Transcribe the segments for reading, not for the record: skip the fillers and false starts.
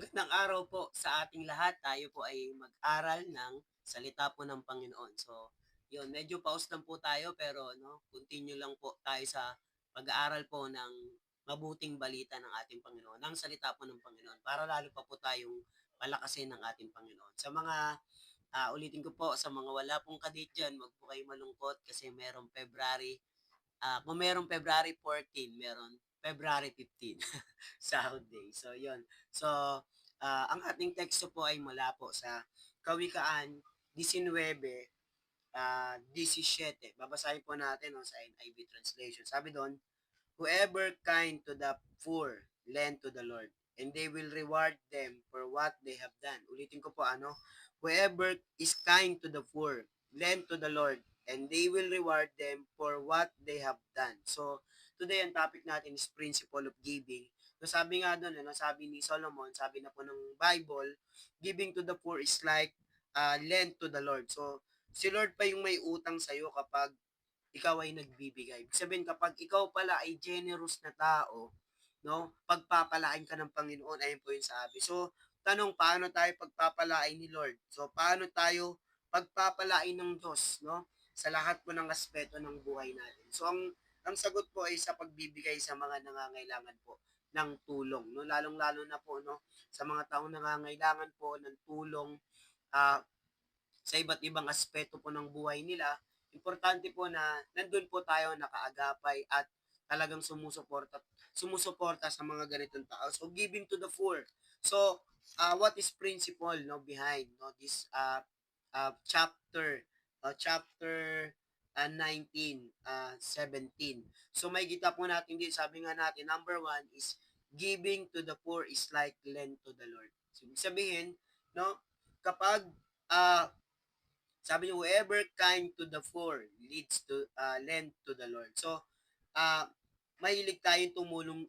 Magandang araw po sa ating lahat. Tayo po ay mag-aral ng salita po ng Panginoon. So, yun, medyo pause lang po tayo pero continue lang po tayo sa pag-aaral po ng mabuting balita ng ating Panginoon, ng salita po ng Panginoon, para lalo pa po tayong palakasin ng ating Panginoon. Sa mga, ulitin ko po, sa mga wala pong kadate dyan, wag po kayo malungkot kasi merong February, kung merong February 14, meron February 15. Sahod Day. So, yun. So, ang ating teksto po ay mula po sa Kawikaan 19, 17. Babasahin po natin sa NIV translation. Sabi doon, "Whoever kind to the poor, lend to the Lord, and they will reward them for what they have done." Ulitin ko po "Whoever is kind to the poor, lend to the Lord, and they will reward them for what they have done." So, today ang topic natin is principle of giving. So, sabi nga doon, sabi ni Solomon, sabi na po ng Bible, giving to the poor is like lend to the Lord. So, si Lord pa yung may utang sa'yo kapag ikaw ay nagbibigay. Ibig sabihin, kapag ikaw pala ay generous na tao, pagpapalain ka ng Panginoon, ayun po yung sabi. So, tanong, paano tayo pagpapalain ni Lord? So, paano tayo pagpapalain ng Diyos, sa lahat po ng aspeto ng buhay natin. So, ang sagot po ay sa pagbibigay sa mga nangangailangan po ng tulong, lalong-lalo na po, sa mga taong nangangailangan po ng tulong, ah, sa iba't ibang aspeto po ng buhay nila. Importante po na nandun po tayo nakaagapay at talagang sumusuporta sa mga ganitong tao. So, giving to the poor. So, what is principle behind this chapter 19, 17. So, may kita po natin din, sabi nga natin, number one is giving to the poor is like lend to the Lord. So, sabihin, kapag uh, sabi niyo, whoever kind to the poor leads to lend to the Lord. So, uh, mahilig tayong tumulong,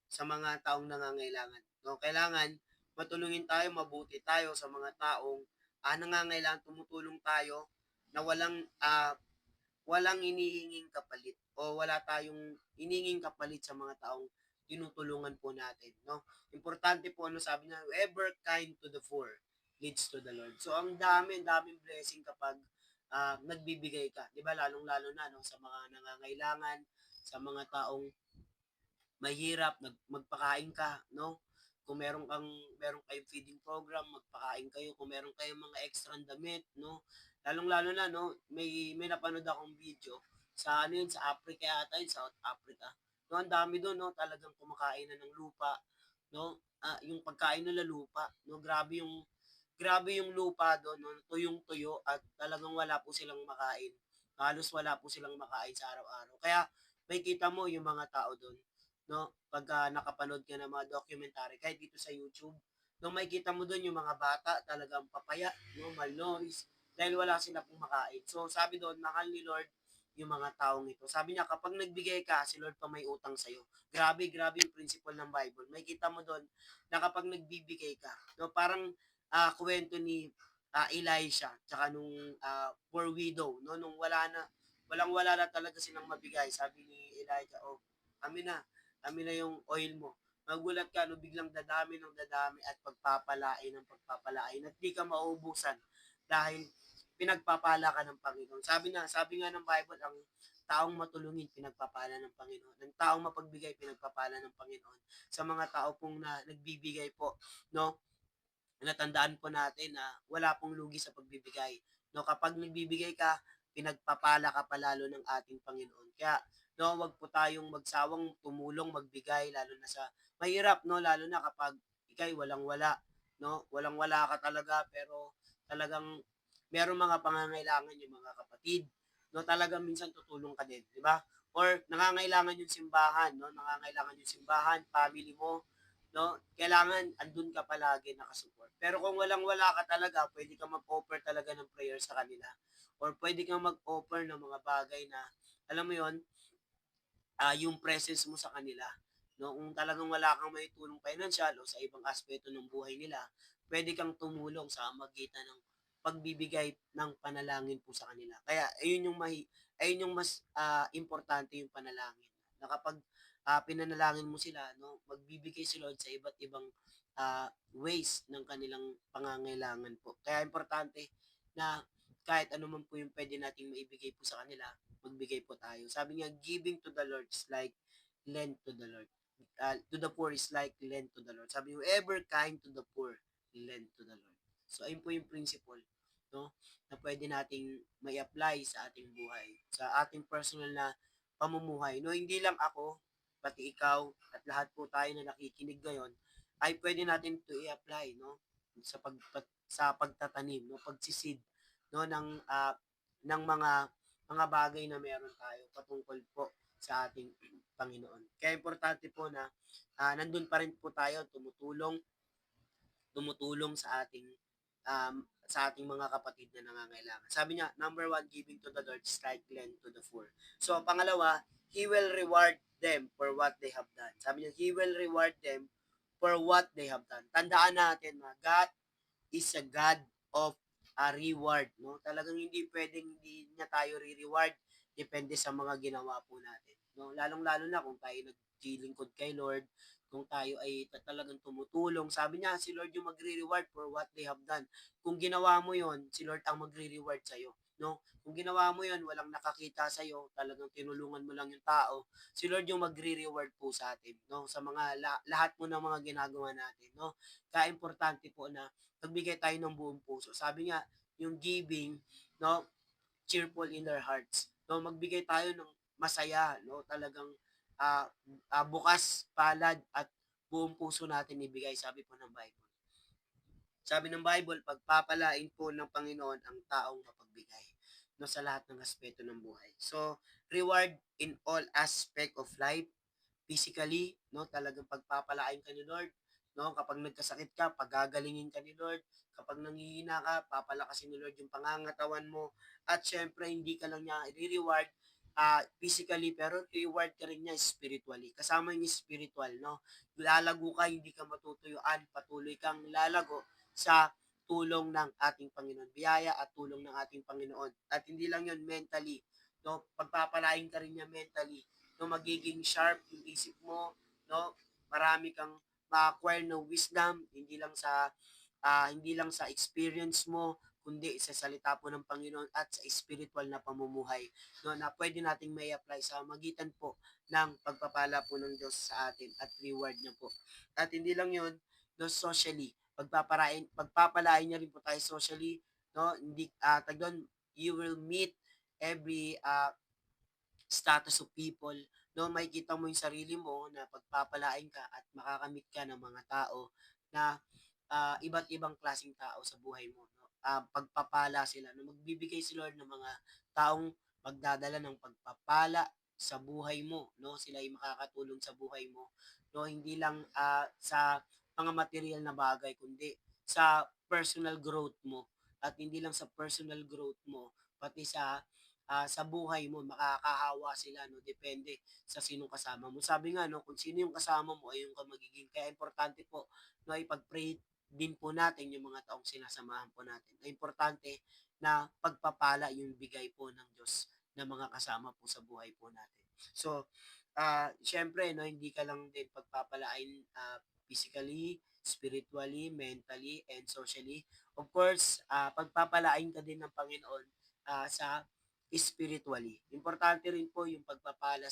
sa mga taong nangangailangan. No, kailangan matulungin tayo, mabuti tayo sa mga taong nangangailangan, tumutulong tayo na walang inihinging kapalit o wala tayong ininging kapalit sa mga taong tinutulungan po natin, Importante po sabi niya, whoever kind to the poor leads to the Lord. So ang daming blessing kapag nagbibigay ka, 'di ba? Lalong-lalo na sa mga nangangailangan, sa mga taong mahirap, magpakain ka, Kung meron kayong feeding program, magpakain kayo. Kung meron kayong mga extra damit, Lalong-lalo na, may napanood akong video sa sa Africa yata yun, South Africa. Ang dami doon, talagang kumakain na ng lupa, yung pagkain nila lupa, grabe yung lupa doon, tuyong-tuyo at talagang wala po silang makain. Halos wala po silang makain sa araw-araw. Kaya makikita mo yung mga tao doon, pagka nakapanood ka ng mga documentary, kahit dito sa YouTube, makikita mo doon yung mga bata talagang papaya, malnourished, dahil wala sila pong makain. So sabi doon, mahal ni Lord yung mga taong ito. Sabi niya, kapag nagbigay ka, si Lord pa may utang sa'yo. Grabe, grabe yung principle ng Bible. May kita mo doon na kapag nagbibigay ka, parang kwento ni Elisha, tsaka nung poor widow, nung walang-wala na talaga silang mabigay. Sabi ni Elijah, oh, kami na, kami na yung oil mo. Magulat ka, biglang dadami ng dadami at pagpapalain ng pagpapalain at di ka maubusan dahil pinagpapala ka ng Panginoon. Sabi nga ng Bible, ang taong matulungin, pinagpapala ng Panginoon. Ang taong mapagbigay, pinagpapala ng Panginoon. Sa mga tao pong nagbibigay po, natandaan po natin na wala pong lugi sa pagbibigay. Kapag nagbibigay ka, pinagpapala ka palalo ng ating Panginoon. Kaya, wag po tayong magsawang tumulong, magbigay, lalo na sa mahirap, lalo na kapag ikay walang-wala, walang-wala ka talaga, pero talagang merong mga pangangailangan yung mga kapatid, talagang minsan tutulong ka din, di ba? Or nangangailangan yung simbahan, nangangailangan yung simbahan, family mo, kailangan andun ka palagi nakasupport. Pero kung walang-wala ka talaga, pwede ka mag-offer talaga ng prayer sa kanila. Or pwede kang mag-offer ng mga bagay na, alam mo yon yung presence mo sa kanila. Kung talagang wala kang may tulong financial o sa ibang aspeto ng buhay nila, pwede kang tumulong sa magitan ng pagbibigay ng panalangin po sa kanila. Kaya ayun yung mas importante yung panalangin. Na kapag pinanalangin mo sila, magbibigay si Lord sa iba't ibang ways ng kanilang pangangailangan po. Kaya importante na kahit ano man po yung pwede nating maibigay po sa kanila, magbigay po tayo. Sabi nga, giving to the Lord is like lend to the Lord. To the poor is like lend to the Lord. Sabi, whoever kind to the poor, lend to the Lord. So, ayun po yung principle, no, na pwede nating may apply sa ating buhay, sa ating personal na pamumuhay. No, hindi lang ako, pati ikaw, at lahat po tayo na nakikinig ngayon, ay pwede natin to i-apply, no, sa pagtatanim, no, pagsisid, no, ng mga bagay na meron tayo patungkol po sa ating Panginoon. Kaya importante po na nandun pa rin po tayo tumutulong sa ating mga kapatid na nangangailangan. Sabi niya, number one, giving to the Lord is like lend to the poor. So, pangalawa, He will reward them for what they have done. Sabi niya, He will reward them for what they have done. Tandaan natin na God is a God of a reward. No? Talagang hindi pwedeng hindi niya tayo re-reward. Depende sa mga ginawa po natin. No? Lalong-lalo na kung tayo naglilingkod kay Lord, kung tayo ay talagang tumutulong. Sabi niya, si Lord yung magre-reward for what they have done. Kung ginawa mo yon, si Lord ang magre-reward sa'yo. No? Kung ginawa mo yon, walang nakakita sa'yo, talagang tinulungan mo lang yung tao, si Lord yung magre-reward po sa atin. No? Sa mga lahat po ng mga ginagawa natin. No? Kaya importante po na magbigay tayo ng buong puso. Sabi nga, yung giving, no, cheerful in their hearts. No, magbigay tayo ng masaya, no, talagang uh, bukas, palad at buong puso natin ibigay, sabi po ng Bible. Sabi ng Bible, pagpapalain po ng Panginoon ang taong mapagbigay, no, sa lahat ng aspeto ng buhay. So, reward in all aspect of life, physically, no, talagang pagpapalain ka ni Lord, no, kapag nagkasakit ka, pagagalingin ka ni Lord, kapag nanghihina ka, papalakasin ni Lord yung pangangatawan mo, at syempre, hindi ka lang niya i-reward physically, pero reward ka rin niya spiritually. Kasama yung spiritual, no? Lalago ka, hindi ka matutuyuan, patuloy kang lalago sa tulong ng ating Panginoon. Biyaya at tulong ng ating Panginoon. At hindi lang yun mentally, no? Pagpapalain ka rin niya mentally, no, magiging sharp yung isip mo, no, marami kang ma-acquire ng wisdom, hindi lang sa experience mo, kundi sa salita po ng Panginoon at sa spiritual na pamumuhay, no, na pwede nating may apply sa magitan po ng pagpapala po ng Diyos sa atin at reward niya po. At hindi lang yun, no, socially, pagpapalain niya rin po tayo socially, no, hindi, tagdon, you will meet every status of people, no, makikita mo yung sarili mo na pagpapalain ka at makakamit ka ng mga tao na iba't ibang klaseng tao sa buhay mo, no? Pagpapala sila, no, magbibigay si Lord ng mga taong magdadala ng pagpapala sa buhay mo, no? Sila ay makakatulong sa buhay mo, no? Hindi lang sa mga material na bagay, kundi sa personal growth mo. At hindi lang sa personal growth mo, pati sa buhay mo, makakahawa sila, no, depende sa sinong kasama mo. Sabi nga, no, kung sino yung kasama mo ay yung ka magiging. Kaya importante po, no, ipag-pray din po natin yung mga taong sinasamahan po natin. Ay importante na pagpapala yung bigay po ng Diyos na mga kasama po sa buhay po natin. So, syempre, no, hindi ka lang din pagpapalain physically, spiritually, mentally, and socially. Of course, pagpapalain ka din ng Panginoon sa spiritually. Importante rin po yung pagpapala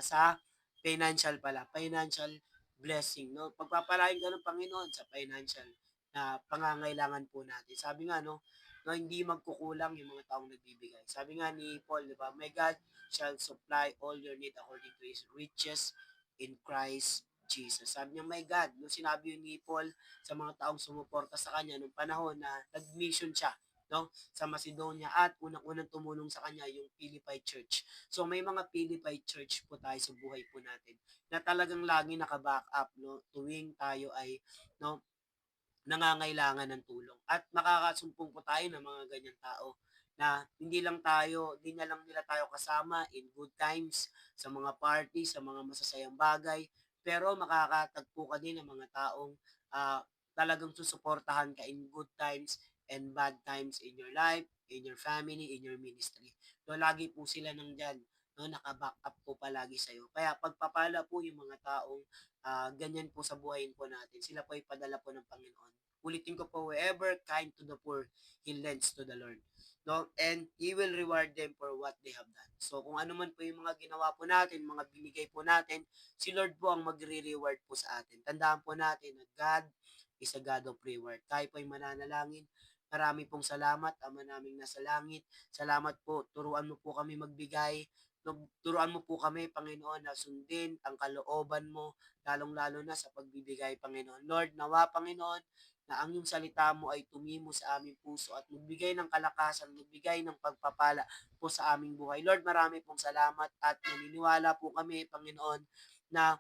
sa financial pala, financial blessing, no? Pagpapalain ka ng Panginoon sa financial na pangangailangan po natin. Sabi nga, no, hindi magkukulang yung mga taong nagbibigay. Sabi nga ni Paul, di ba? My God shall supply all your need according to His riches in Christ Jesus. Sabi niya, my God, no, sinabi yun ni Paul sa mga taong sumuporta sa kanya nung panahon na nag-mission siya, no, sa Macedonia, at unang-unang tumulong sa kanya yung Philippi Church. So may mga Philippi Church po tayo sa buhay po natin na talagang lagi naka-back up, no, tuwing tayo ay, no, nangangailangan ng tulong. At makakasumpong po tayo ng mga ganyan tao na hindi na lang nila tayo kasama in good times, sa mga party, sa mga masasayang bagay, pero makakatagpo ka din ng mga taong talagang susuportahan ka in good times and bad times in your life, in your family, in your ministry. So, lagi po sila nandyan, no, naka-back up po palagi sa iyo. Kaya pagpapala po yung mga taong ganyan po sa buhayin po natin. Sila po ay padala po ng Panginoon. Ulitin ko po, whoever kind to the poor, he lends to the Lord. No? And He will reward them for what they have done. So kung ano man po yung mga ginawa po natin, mga binigay po natin, si Lord po ang magre-reward po sa atin. Tandaan po natin na God is a God of reward. Tayo po ay mananalangin. Marami pong salamat, Ama naming nasa langit. Salamat po, turuan mo po kami magbigay. Turuan mo po kami, Panginoon, na sundin ang kalooban mo, lalong-lalo na sa pagbibigay, Panginoon. Lord, nawa, Panginoon, na ang iyong salita mo ay tumimo sa aming puso at magbigay ng kalakasan, magbigay ng pagpapala po sa aming buhay. Lord, marami pong salamat at naniniwala po kami, Panginoon, na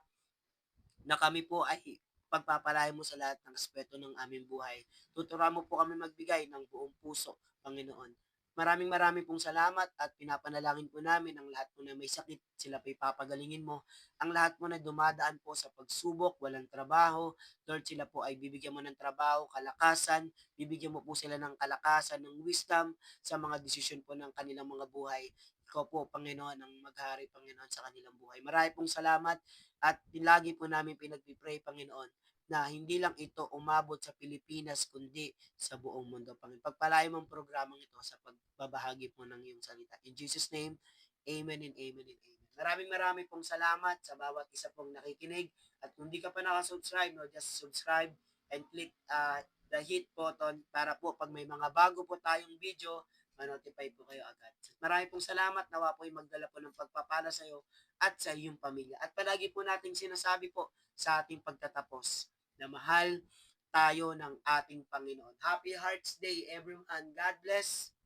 kami po ay pagpapalain mo sa lahat ng aspeto ng aming buhay. Tuturuan mo po kami magbigay ng buong puso, Panginoon. Maraming maraming pong salamat at pinapanalangin po namin ang lahat po na may sakit, sila pa ipapagalingin mo. Ang lahat po na dumadaan po sa pagsubok, walang trabaho, Lord, sila po ay bibigyan mo ng trabaho, kalakasan, bibigyan mo po sila ng kalakasan, ng wisdom sa mga desisyon po ng kanilang mga buhay. Ikaw po, Panginoon, ang maghari, Panginoon, sa kanilang buhay. Marami pong salamat at lagi po namin pinagpipray, Panginoon, na hindi lang ito umabot sa Pilipinas, kundi sa buong mundo, Panginoon. Pagpalain mo ang programang ito sa pagbabahagi po ng iyong salita. In Jesus' name, amen and amen and amen. Maraming maraming pong salamat sa bawat isa pong nakikinig. At kung di ka pa nakasubscribe, no, just subscribe and click the hit button para po pag may mga bago po tayong video, ma-notify po kayo agad. Maraming pong salamat. Nawa po ay magdala po ng pagpapala sa iyo at sa iyong pamilya. At palagi po nating sinasabi po sa ating pagtatapos na mahal tayo ng ating Panginoon. Happy Hearts Day, everyone. God bless.